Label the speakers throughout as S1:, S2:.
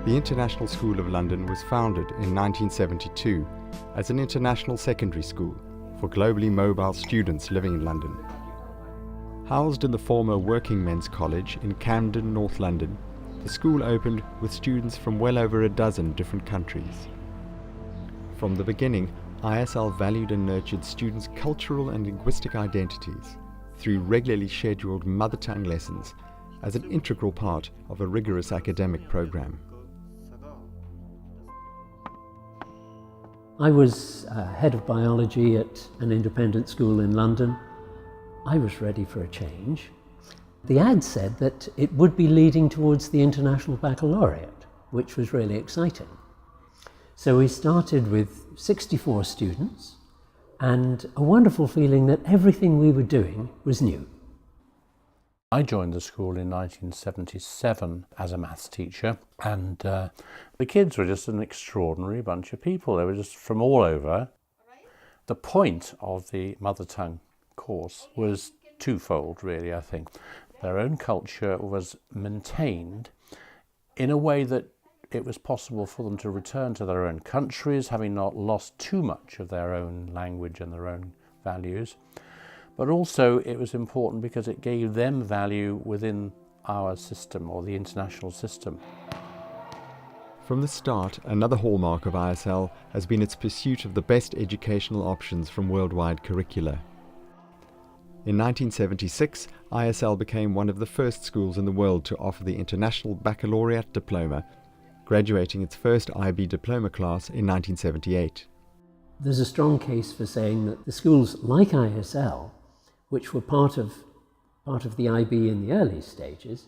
S1: The International School of London was founded in 1972 as an international secondary school for globally mobile students living in London. Housed in the former Working Men's College in Camden, North London, the school opened with students from well over a dozen different countries. From the beginning, ISL valued and nurtured students' cultural and linguistic identities through regularly scheduled mother tongue lessons as an integral part of a rigorous academic program.
S2: I was head of biology at an independent school in London. I was ready for a change. The ad said that it would be leading towards the International Baccalaureate, which was really exciting. So we started with 64 students and a wonderful feeling that everything we were doing was new.
S3: I joined the school in 1977 as a maths teacher, and the kids were just an extraordinary bunch of people. They were just from all over. The point of the mother tongue course was twofold, really, I think. Their own culture was maintained in a way that it was possible for them to return to their own countries, having not lost too much of their own language and their own values. But also it was important because it gave them value within our system, or the international system.
S1: From the start, another hallmark of ISL has been its pursuit of the best educational options from worldwide curricula. In 1976, ISL became one of the first schools in the world to offer the International Baccalaureate Diploma, graduating its first IB Diploma class in 1978.
S2: There's a strong case for saying that the schools like ISL, which were part of the IB in the early stages,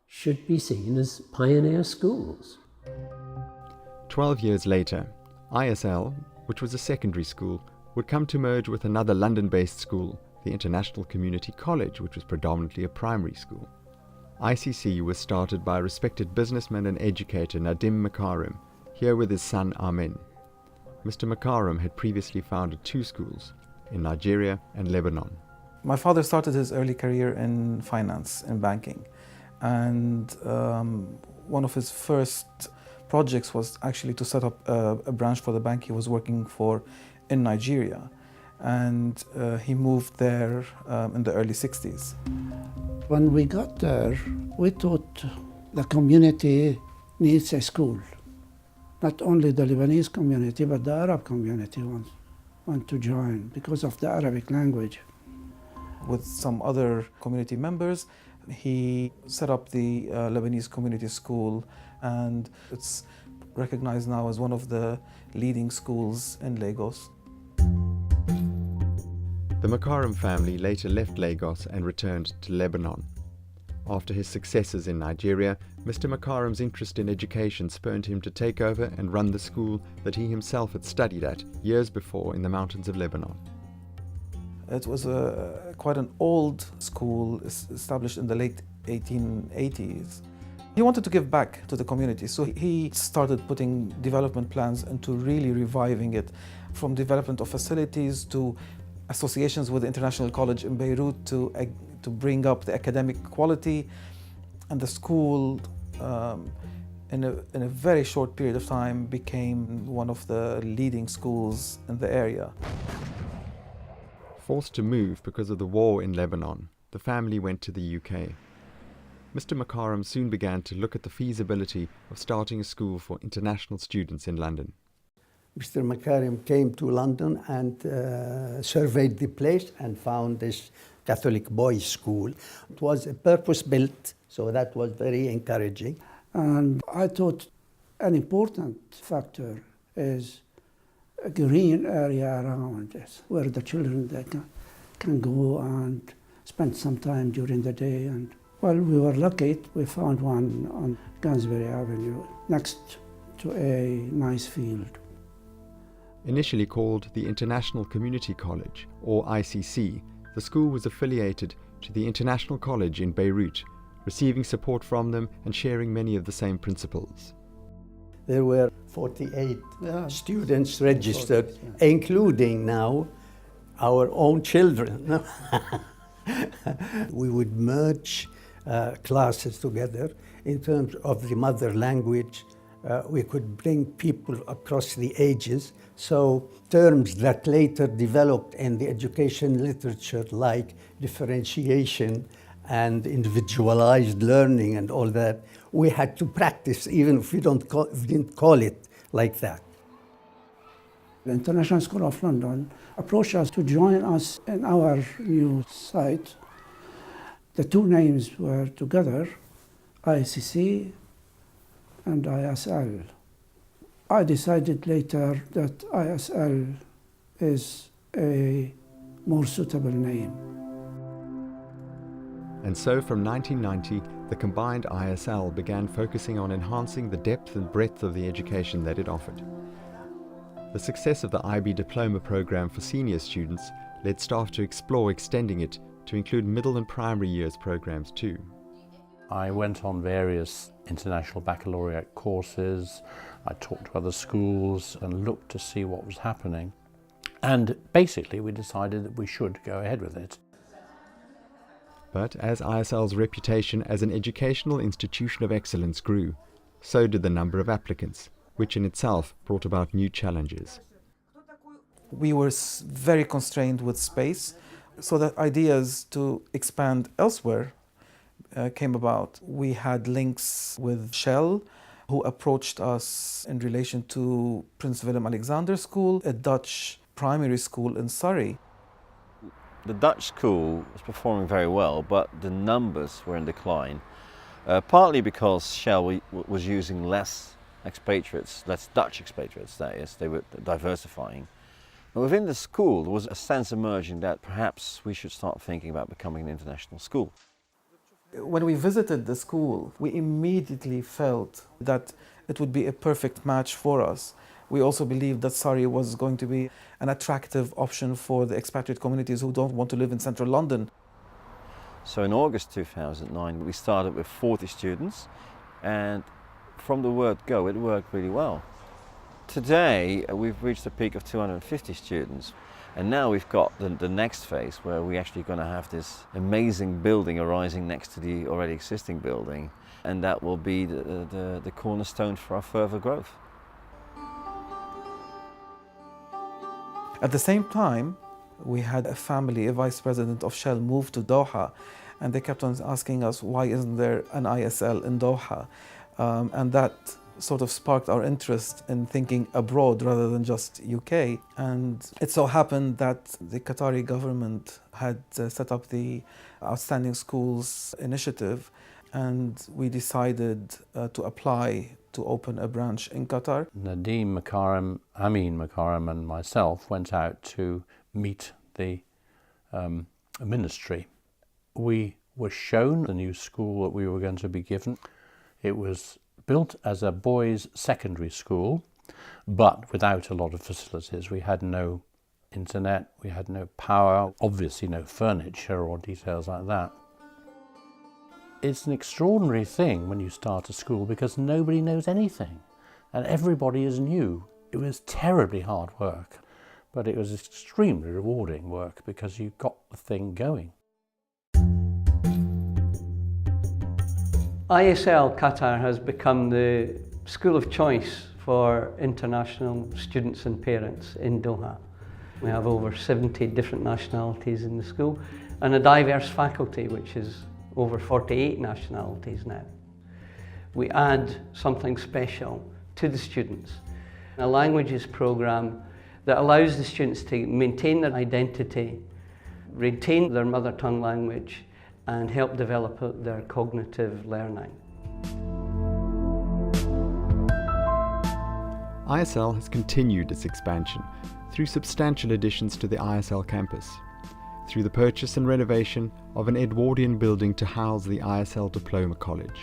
S2: should be seen as pioneer schools.
S1: 12 years later, ISL, which was a secondary school, would come to merge with another London-based school, the International Community College, which was predominantly a primary school. ICC was started by respected businessman and educator Nadim Makarim, here with his son Amin. Mr. Makarim had previously founded two schools, in Nigeria and Lebanon.
S4: My father started his early career in finance, in banking, and one of his first projects was actually to set up a branch for the bank he was working for in Nigeria. And he moved there in the early 60s.
S5: When we got there, we thought the community needs a school. Not only the Lebanese community, but the Arab community want to join because of the Arabic language.
S4: With some other community members, he set up the Lebanese Community School, and it's recognized now as one of the leading schools in Lagos.
S1: The Makarim family later left Lagos and returned to Lebanon. After his successes in Nigeria, Mr. Makarim's interest in education spurred him to take over and run the school that he himself had studied at years before in the mountains of Lebanon.
S4: It was quite an old school established in the late 1880s. He wanted to give back to the community, so he started putting development plans into really reviving it, from development of facilities to associations with the International College in Beirut to bring up the academic quality. And the school, in a very short period of time, became one of the leading schools in the area.
S1: Forced to move because of the war in Lebanon, the family went to the UK. Mr. Makarim soon began to look at the feasibility of starting a school for international students in London.
S6: Mr. Makarim came to London and surveyed the place and found this Catholic boys' school. It was purpose-built, so that was very encouraging.
S5: And I thought an important factor is a green area around us, where the children they can go and spend some time during the day. And well, we were lucky. We found one on Gansbury Avenue, next to a nice field.
S1: Initially called the International Community College, or ICC, the school was affiliated to the International College in Beirut, receiving support from them and sharing many of the same principles.
S6: There were 48 students registered, including now our own children. We would merge classes together in terms of the mother language We could bring people across the ages. So terms that later developed in the education literature like differentiation and individualized learning and all that, we had to practice even if we didn't call it like that.
S5: The International School of London approached us to join us in our new site. The two names were together, ICC and ISL. I decided later that ISL is a more suitable name.
S1: And so from 1990, the combined ISL began focusing on enhancing the depth and breadth of the education that it offered. The success of the IB Diploma program for senior students led staff to explore extending it to include middle and primary years programs too.
S3: I went on various international baccalaureate courses. I talked to other schools and looked to see what was happening. And basically we decided that we should go ahead with it.
S1: But as ISL's reputation as an educational institution of excellence grew, so did the number of applicants, which in itself brought about new challenges.
S4: We were very constrained with space, so that ideas to expand elsewhere came about. We had links with Shell, who approached us in relation to Prince Willem-Alexander School, a Dutch primary school in Surrey.
S7: The Dutch school was performing very well, but the numbers were in decline, partly because Shell was using less expatriates, less Dutch expatriates, that is, they were diversifying. But within the school there was a sense emerging that perhaps we should start thinking about becoming an international school.
S4: When we visited the school, we immediately felt that it would be a perfect match for us. We also believed that Surrey was going to be an attractive option for the expatriate communities who don't want to live in central London.
S7: So in August 2009 we started with 40 students, and from the word go it worked really well. Today we've reached a peak of 250 students, and now we've got the next phase where we're actually going to have this amazing building arising next to the already existing building, and that will be the cornerstone for our further growth.
S4: At the same time, we had a family, a vice president of Shell, move to Doha, and they kept on asking us, why isn't there an ISL in Doha? And that sort of sparked our interest in thinking abroad rather than just UK. And it so happened that the Qatari government had set up the Outstanding Schools initiative, and we decided to apply to open a branch in Qatar.
S3: Nadeem Makarim, Amin Makarim and myself went out to meet the ministry. We were shown the new school that we were going to be given. It was built as a boys' secondary school, but without a lot of facilities. We had no internet, we had no power, obviously no furniture or details like that. It's an extraordinary thing when you start a school because nobody knows anything and everybody is new. It was terribly hard work, but it was extremely rewarding work because you got the thing going.
S8: ISL Qatar has become the school of choice for international students and parents in Doha. We have over 70 different nationalities in the school and a diverse faculty, which is over 48 nationalities now. We add something special to the students, a languages program that allows the students to maintain their identity, retain their mother tongue language, and help develop their cognitive learning.
S1: ISL has continued its expansion through substantial additions to the ISL campus, through the purchase and renovation of an Edwardian building to house the ISL Diploma College.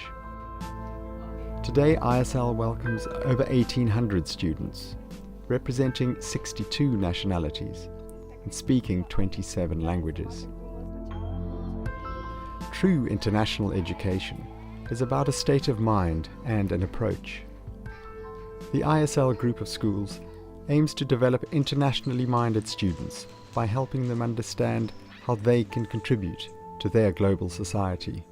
S1: Today, ISL welcomes over 1,800 students, representing 62 nationalities and speaking 27 languages. True international education is about a state of mind and an approach. The ISL Group of schools aims to develop internationally minded students by helping them understand how they can contribute to their global society.